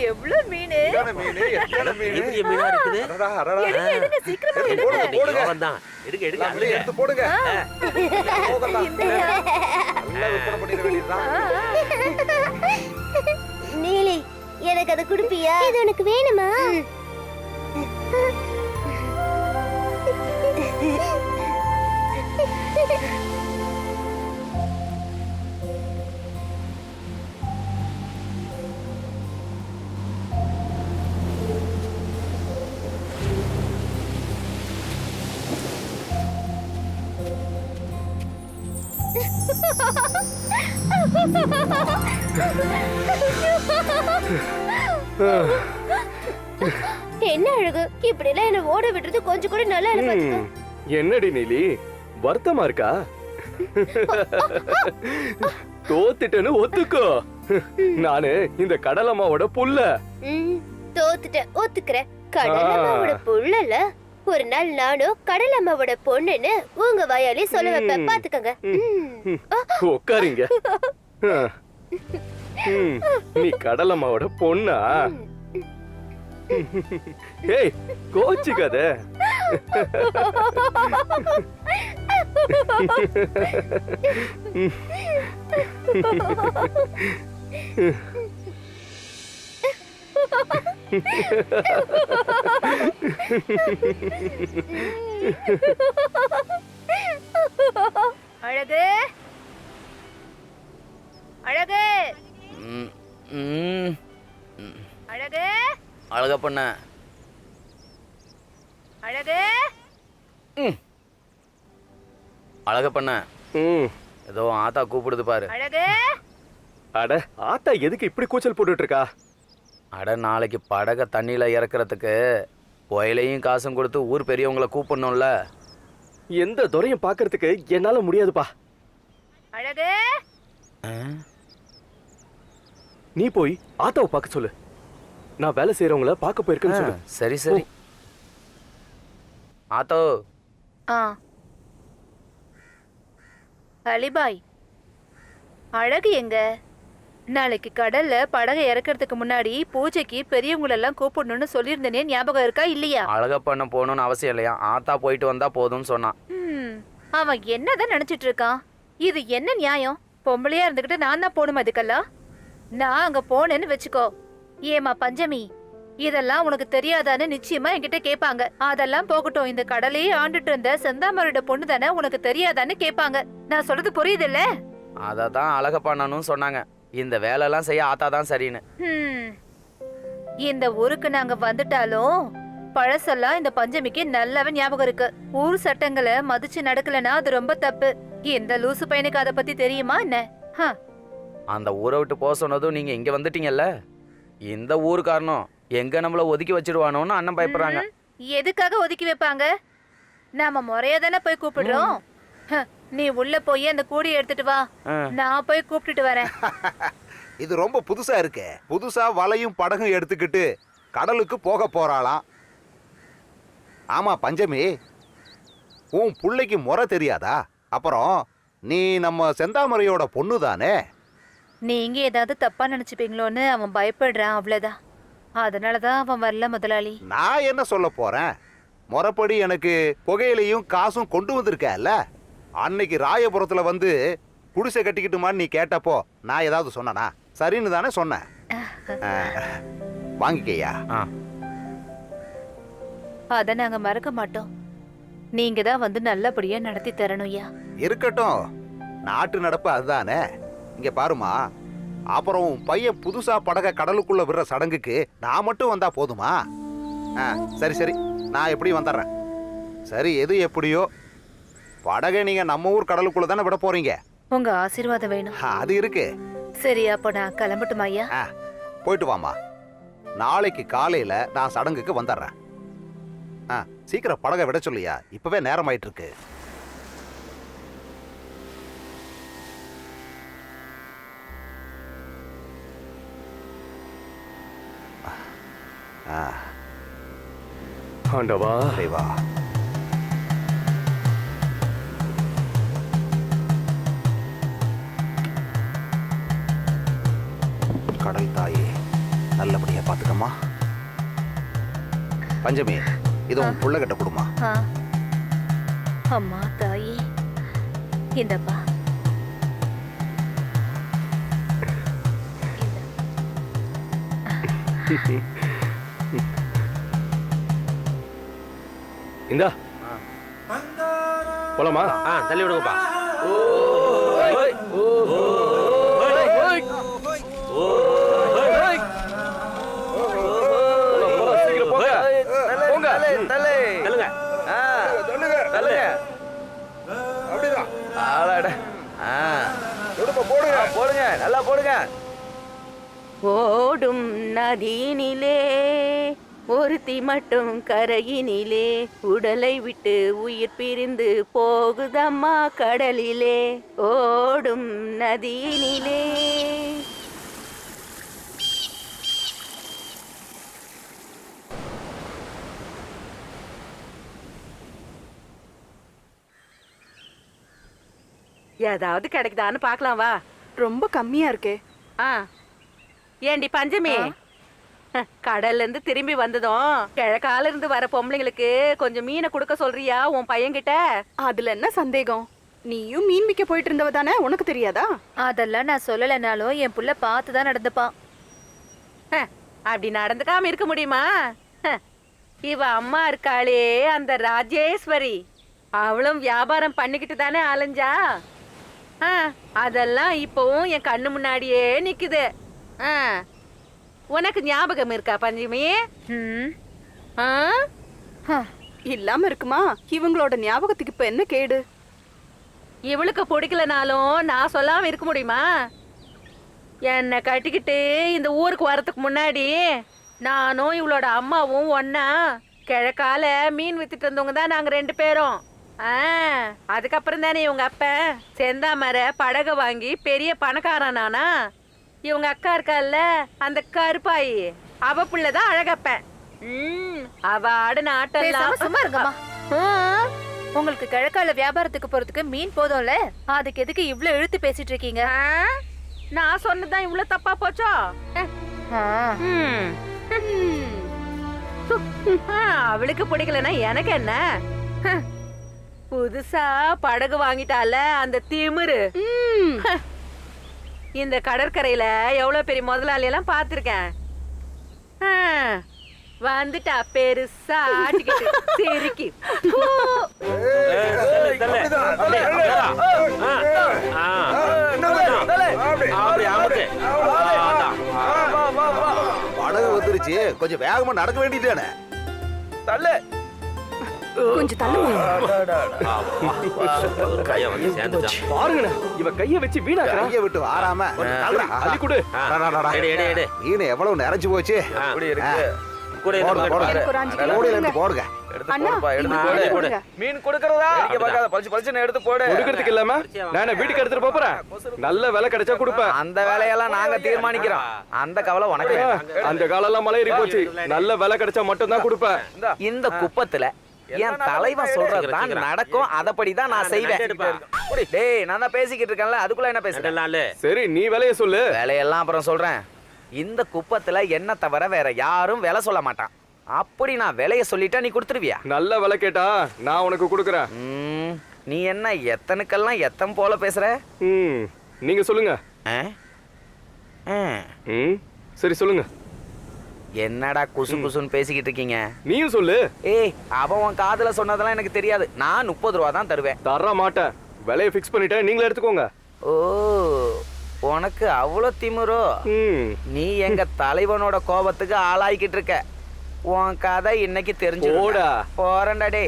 எவ்வளவு மீன் பெரிய மீனா இருக்குது. எடுங்க சீக்கிரமா எடுங்க தான் எடுங்க எடுங்க எடுத்து போடுங்க. நீலி எனக்கு அதை குடுப்பியா? இது உனக்கு வேணுமா? என்ன அழகு, இப்படி எல்லாம் என்ன ஓட விடுறது கொஞ்சம் கூட நல்லா இல்ல. என்னடி நீலி, வருத்தமா இருக்கா? தோத்துட்டேன்னு ஒத்துக்கோ. நானு இந்த கடலம்மாவோட புள்ள. தோத்துட்டேன் ஒத்துக்கிறேன். கடலம்மாவோட புள்ளல. ஒரு நாள் நானும் கடலம்மாவோட பொண்ணுன்னு உங்க வாயாலே சொல்ல வைப்பேன், பாத்துக்கங்க. உட்காருங்க. நீ கடலம்மாவோட பொண்ணா? ஏய், கோச்சுக்காத. அழகு அழகு அழகு அழகா பண்ண அழகு அழகா பண்ண. ஏதோ ஆத்தா கூப்பிடுது பாரு. அழகு. அட, ஆத்தா எதுக்கு இப்படி கூச்சல் போட்டுட்டு இருக்கா? அட, நாளைக்கு படகை தண்ணியில இறக்குறதுக்கு புயலையும் காசும் கொடுத்து ஊர் பெரியவங்களை கூப்பிடணும்ல. எந்த துறையும் பாக்குறதுக்கு என்னால முடியாதுப்பா. அழகு. நீ போய் ஆத்தாவை பார்க்க சொல்லு. நான் வேலை செய்யறவங்கள பார்க்க போயிருக்கேன்னு சொல்லு. சரி சரி. ஆத்தோ. அலிபாய், அழகு எங்க? நாளைக்கு கடல்ல படகை இறக்கிறதுக்கு முன்னாடி பூஜைக்கு பெரியவங்களெல்லாம் கூப்பிடணும்னு சொல்லியிருந்தேனே, ஞாபகம் இருக்கா இல்லையா? அழகா பண்ண போகணும்னு அவசியம் இல்லையா, ஆத்தா போயிட்டு வந்தா போதும்னு சொன்னான். அவன் என்னதான் நினைச்சிட்டு இருக்கான்? இது என்ன நியாயம்? பொம்பளையா இருந்துகிட்டு நான் தான் போகணுமா இதுக்கெல்லாம்? நான் அங்க போனேன்னு வச்சுக்கோ, ஏமா பஞ்சமி இதெல்லாம் உனக்கு தெரியாதான்னு நிச்சயமா என்கிட்ட கேட்பாங்க. அதெல்லாம் போகட்டும், இந்த கடலையே ஆண்டுட்டு இருந்த செந்தாமரோட பொண்ணு தானே, உனக்கு தெரியாதான்னு கேட்பாங்க. நான் சொல்றது புரியுது இல்ல? அததான் அழகா பண்ணணும்னு சொன்னாங்க. இந்த வேலை எல்லாம் செய்ய ஆத்தா தான் சரின்னு. இந்த ஊருக்கு நாங்க வந்துட்டாலும் பழசெல்லாம் இந்த பஞ்சமிக்கு நல்லாவே ஞாபகம் இருக்கு. ஊர் சட்டங்களை மதிச்சு நடக்கலன்னா அது ரொம்ப தப்பு. இந்த லூசு பையனுக்கு அதை பத்தி தெரியுமா என்ன? அந்த ஊரை விட்டு போக சொன்னதும் நீங்க இங்க வந்துட்டீங்கல்ல, இந்த ஊரு காரணம் எங்க நம்மள ஒதுக்கி வச்சிடுவானோன்னு அண்ணன் பயப்படுறாங்க. எதுக்காக ஒதுக்கி வைப்பாங்க? நாம முறையா தானே போய் கூப்பிடுறோம். நீ உள்ள போய் அந்த கூடிய எடுத்துட்டு வா, நான் போய் கூப்பிட்டுட்டு வரேன். இது ரொம்ப புதுசா இருக்கு. புதுசா வலையும் படகும் எடுத்துக்கிட்டு கடலுக்கு போக போறாளாம். ஆமா பஞ்சமி, உன் பிள்ளைக்கு முறை தெரியாதா? அப்புறம் நீ நம்ம செந்தாமரையோட பொண்ணு தானே. நீங்க ஏதாவது தப்பா நினைச்சுப்பீங்களோன்னு அவன் பயப்படுறான், அவ்வளவுதான். அதனாலதான் அவன் வரல முதலாளி. நான் என்ன சொல்ல போறேன்? முறைப்படி எனக்கு புகையிலையும் காசும் கொண்டு வந்திருக்கல. அன்னைக்கு ராயபுரத்துல வந்து குடிசை கட்டிக்கிட்டுமான்னு நீ கேட்டப்போ நான் ஏதாவது சொன்னனா? சரின்னு தானே சொன்னேன். வாங்கிக்கையா. அத நாங்க மறக்க மாட்டோம். நீங்க தான் வந்து நல்லபடியா நடத்தி தரணும்யா. இருக்கட்டும், நாட்டு நடப்பு அதுதானே. இங்க பாருமா, அப்புறம் பையன் புதுசா படக கடலுக்குள்ள விடுற சடங்குக்கு நான் மட்டும் வந்தா போதுமா? சரி சரி, நான் எப்படி வந்துடுறேன். சரி, எது எப்படியோ படகை நீங்க நம்ம ஊர் கடலுக்குள்ள தானே விட போறீங்க. உங்க ஆசீர்வாதம் வேணும். அது இருக்கு. சரி, அப்போ நான் கிளம்பட்டுமா ஐயா? போயிட்டு வாமா. நாளைக்கு காலையில நான் சடங்குக்கு வந்துடுறேன். சீக்கிரம் படகை விட சொல்லியா, இப்பவே நேரம் ஆயிட்டு இருக்கு. ஆண்டவா, தேவா, கடல் தாயே, நல்லபடி எடுத்துக்கம்மா. பஞ்சமி, இது உன் புள்ள கிட்ட கொடுமா. ஆ. அம்மா தாயே, இந்தப்பா. இந்தா போலாமா? தள்ளி விடுங்கப்பா. சீக்கிரம் போங்க. போங்க. தள்ளுங்க. தள்ளுங்க. அப்படிதான். ஆளாட. போடுங்க. போடுங்க, நல்லா போடுங்க. ஓடும் நதியினிலே ஒருத்தி மட்டும் கரையினிலே உடலை விட்டு உயிர் பிரிந்து போகுதம்மா கடலிலே ஓடும் நதியினிலே. ஏதாவது கிடைக்குதான்னு பார்க்கலாம் வா. ரொம்ப கம்மியா இருக்கே. ஆ ஏண்டி பஞ்சமி, கடல்ல இருந்து திரும்பி வந்ததும் கிழக்கால இருந்து வர பொம்பளைங்களுக்கு கொஞ்சம் மீனை கொடுக்க சொல்றியா உன் பையன்கிட்ட? அதுல என்ன சந்தேகம்? நீயும் மீன் விக்க போயிட்டு இருந்தவ தானே, உனக்கு தெரியாதா? அதெல்லாம் நான் சொல்லலைனாலும் என் புள்ள பார்த்து தான் நடந்துப்பான். அப்படி நடந்துக்காம இருக்க முடியுமா? இவ அம்மா இருக்காளே அந்த ராஜேஸ்வரி, அவளும் வியாபாரம் பண்ணிக்கிட்டு தானே அலைஞ்சா. அதெல்லாம் இப்பவும் என் கண்ணு முன்னாடியே நிக்குது. உனக்கு ஞாபகம் இருக்கா பஞ்சமி? ம். ஆ? இல்லாம இருக்குமா? இவங்களோட ஞாபகத்துக்கு இப்ப என்ன கேடு? இவளுக்கு பிடிக்கலனாலும் நான் சொல்லாம இருக்க முடியுமா? என்னை கட்டிக்கிட்டு இந்த ஊருக்கு வரதுக்கு முன்னாடி நானும் இவளோட அம்மாவும் ஒன்னா கிழக்கால மீன் வித்துட்டு இருந்தவங்க தான் நாங்க 2 பேரும். அதுக்கப்புறம் தானே இவங்க அப்ப செந்தாமர படகை வாங்கி பெரிய பணக்காரனானா. இவங்க அக்கா இருக்கால அந்த கருப்பாயி, அவ புள்ளதான் அழகப்பன். அவ ஆடுன பேசாம ஆட்டம் சும்மா இருங்கம்மா. உங்களுக்கு கிழக்கால வியாபாரத்துக்கு போறதுக்கு மீன் போதும்ல, அதுக்கு எதுக்கு இவ்ளோ இழுத்து பேசிட்டு இருக்கீங்க? நான் சொன்னதுதான் இவ்வளவு தப்பா போச்சோ? அவளுக்கு பிடிக்கலன்னா எனக்கு என்ன? புதுசா படகு வாங்கிட்டால அந்த திமிரு. இந்த கடற்கரையில எவ்வளவு பெரிய முதலாளி எல்லாம் பாத்திருக்கேன். வந்துட்டா பெருசா ஆட்டிக்கிட்டு சிரிக்கி. படகு வந்துருச்சு, கொஞ்சம் வேகமா நடக்க வேண்டியதானே. தள்ளு. கொஞ்சம் தள்ளுங்க. பாருங்கண்ணே, இவ கைய வச்சு வீணாக்குறா. கையை விட்டு வாராம கொஞ்சம் தள்ளுடா. அள்ளி கொடு. மீன் எவ்வளவு நிறைஞ்சு போச்சு. அப்படி இருக்கு. கூட போடுங்க, போடுங்க. எனக்கு ஒரு 5 கிலோ கூடையில கொடுங்க. எடுத்து போடுங்க. எடுத்து அண்ணா, போடுப்பா, எடுத்து இந்த போடு. மீனை கொடுங்க. மீன் கொடுக்கறதா? இங்க பார்க்காத, பளிச்சு பளிச்சுன்னு எடுத்து போடு. கொடுக்கறதுக்கு இல்லாம நான் வீட்டுக்கு எடுத்துட்டு போறேன். நல்ல விலை கிடைச்சா கொடுப்பேன். அந்த வேலையெல்லாம் நாங்க தீர்மானிக்கிறோம். அந்த கவலை உனக்கு வேண்டாம். அந்த காலெல்லாம் மழை ஏறி போச்சு. நல்ல விலை கிடைச்சா மட்டும் தான் கொடுப்பேன். இந்த குப்பத்துல என் தலைவன் சொல்றதுதான் நடக்கும். அதப்படிதான் நான் செய்வேன். டேய், நான் தான் பேசிக்கிட்டு இருக்கேன்ல, அதுக்குள்ள என்ன பேசுறேன்? சரி, நீ விலைய சொல்லு. வேலையெல்லாம் அப்புறம் சொல்றேன். இந்த குப்பத்துல என்ன தவிர வேற யாரும் வேலை சொல்ல மாட்டான். அப்படி நான் விலைய சொல்லிட்டா நீ கொடுத்துருவியா? நல்ல விலை கேட்டா நான் உனக்கு கொடுக்கறேன். நீ என்ன எத்தனுக்கெல்லாம் எத்தம் போல பேசுற? நீங்க சொல்லுங்க. சரி சொல்லுங்க. என்னடா குசு குசுன்னு பேசிக்கிட்டு இருக்கீங்க? நீயும் சொல்லு. ஏய், அவன் உன் காதுல சொன்னதெல்லாம் எனக்கு தெரியாது. நான் 30 ரூபா தான் தருவேன். தர மாட்டேன். விலையை ஃபிக்ஸ் பண்ணிட்டேன், நீங்களே எடுத்துக்கோங்க. ஓ, உனக்கு அவ்வளோ திமிரோ? நீ எங்க தலைவனோட கோபத்துக்கு ஆளாயிக்கிட்டு இருக்க. உன் கதை இன்னைக்கு தெரிஞ்சு போடா. போறேன்டா டே.